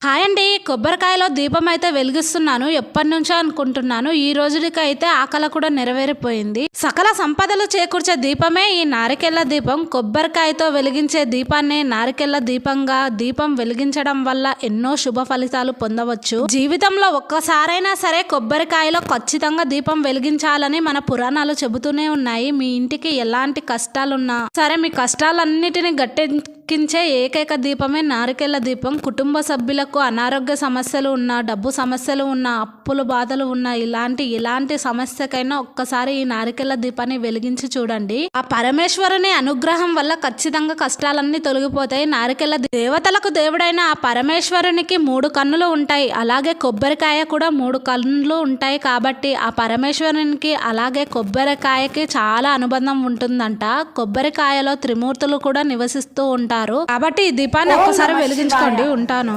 Hi అండి. కొబ్బరికాయలో దీపం అయితే వెలిగిస్తున్నాను. ఎప్పటి నుంచో అనుకుంటున్నాను. ఈ రోజుకి అయితే ఆకలి కూడా నెరవేరిపోయింది. సకల సంపదలు చేకూర్చే దీపమే ఈ నారికెళ్ళ దీపం. కొబ్బరికాయతో వెలిగించే దీపాన్ని నారికెళ్ళ దీపంగా దీపం వెలిగించడం వల్ల ఎన్నో శుభ ఫలితాలు పొందవచ్చు. జీవితంలో ఒక్కసారైనా సరే కొబ్బరికాయలో ఖచ్చితంగా దీపం వెలిగించాలని మన పురాణాలు చెబుతూనే ఉన్నాయి. మీ ఇంటికి ఎలాంటి కష్టాలున్నా సరే, మీ కష్టాలన్నిటిని గట్టెక్కించే ఏకైక దీపమే నారికెళ్ళ దీపం. కుటుంబ సభ్యులకు అనారోగ్య సమస్యలు ఉన్నా, డబ్బు సమస్యలు ఉన్నా, అప్పులు బాధలు ఉన్నా, ఇలాంటి సమస్యకైనా ఒక్కసారి ఈ నారికెళ్ళ దీపాన్ని వెలిగించి చూడండి. ఆ పరమేశ్వరుని అనుగ్రహం వల్ల ఖచ్చితంగా కష్టాలన్నీ తొలగిపోతాయి. నారికెళ్ళ దేవతలకు దేవుడైన ఆ పరమేశ్వరునికి 3 కన్నులు ఉంటాయి. అలాగే కొబ్బరికాయ కూడా 3 కన్నులు ఉంటాయి. కాబట్టి ఆ పరమేశ్వరునికి అలాగే కొబ్బరికాయకి చాలా అనుబంధం ఉంటుందంట. కొబ్బరికాయలో త్రిమూర్తులు కూడా నివసిస్తూ ఉంటారు. కాబట్టి ఈ దీపాన్ని ఒక్కసారి వెలిగించుకోండి. ఉంటాను.